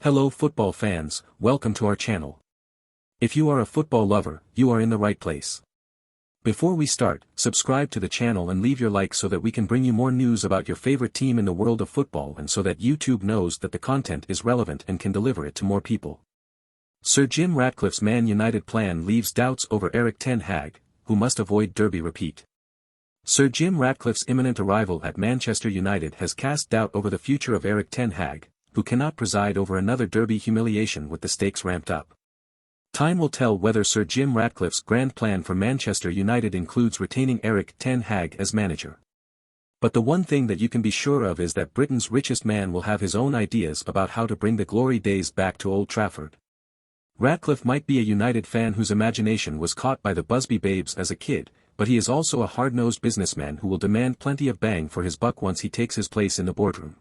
Hello football fans, welcome to our channel. If you are a football lover, you are in the right place. Before we start, subscribe to the channel and leave your like so that we can bring you more news about your favorite team in the world of football and so that YouTube knows that the content is relevant and can deliver it to more people. Sir Jim Ratcliffe's Man United plan leaves doubts over Erik ten Hag, who must avoid Derby repeat. Sir Jim Ratcliffe's imminent arrival at Manchester United has cast doubt over the future of Erik ten Hag, who cannot preside over another Derby humiliation with the stakes ramped up. Time will tell whether Sir Jim Ratcliffe's grand plan for Manchester United includes retaining Erik ten Hag as manager. But the one thing that you can be sure of is that Britain's richest man will have his own ideas about how to bring the glory days back to Old Trafford. Ratcliffe might be a United fan whose imagination was caught by the Busby Babes as a kid, but he is also a hard-nosed businessman who will demand plenty of bang for his buck once he takes his place in the boardroom.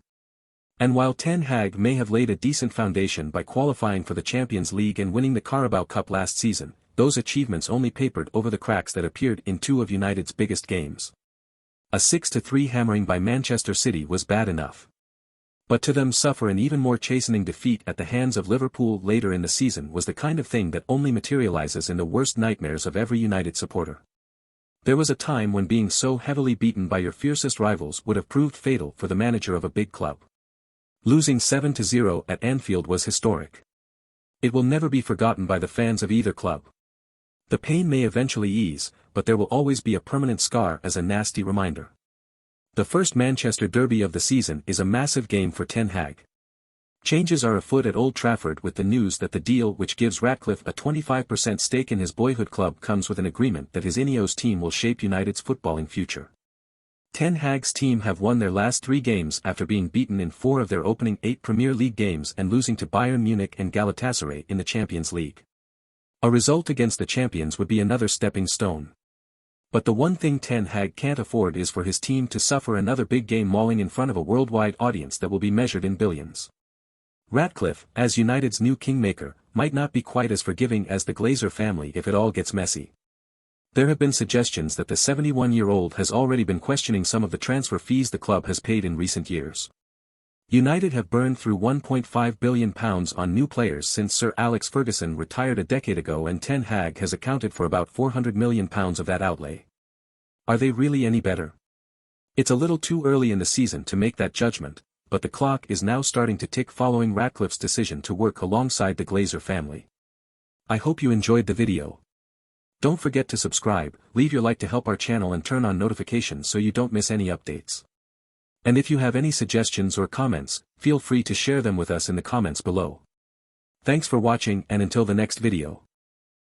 And while Ten Hag may have laid a decent foundation by qualifying for the Champions League and winning the Carabao Cup last season, those achievements only papered over the cracks that appeared in two of United's biggest games. A 6-3 hammering by Manchester City was bad enough. But to them suffer an even more chastening defeat at the hands of Liverpool later in the season was the kind of thing that only materializes in the worst nightmares of every United supporter. There was a time when being so heavily beaten by your fiercest rivals would have proved fatal for the manager of a big club. Losing 7-0 at Anfield was historic. It will never be forgotten by the fans of either club. The pain may eventually ease, but there will always be a permanent scar as a nasty reminder. The first Manchester derby of the season is a massive game for Ten Hag. Changes are afoot at Old Trafford with the news that the deal which gives Ratcliffe a 25% stake in his boyhood club comes with an agreement that his Ineos team will shape United's footballing future. Ten Hag's team have won their last 3 games after being beaten in 4 of their opening 8 Premier League games and losing to Bayern Munich and Galatasaray in the Champions League. A result against the champions would be another stepping stone. But the one thing Ten Hag can't afford is for his team to suffer another big game mauling in front of a worldwide audience that will be measured in billions. Ratcliffe, as United's new kingmaker, might not be quite as forgiving as the Glazer family if it all gets messy. There have been suggestions that the 71-year-old has already been questioning some of the transfer fees the club has paid in recent years. United have burned through £1.5 billion on new players since Sir Alex Ferguson retired a decade ago, and Ten Hag has accounted for about £400 million of that outlay. Are they really any better? It's a little too early in the season to make that judgment, but the clock is now starting to tick following Ratcliffe's decision to work alongside the Glazer family. I hope you enjoyed the video. Don't forget to subscribe, leave your like to help our channel and turn on notifications so you don't miss any updates. And if you have any suggestions or comments, feel free to share them with us in the comments below. Thanks for watching, and until the next video.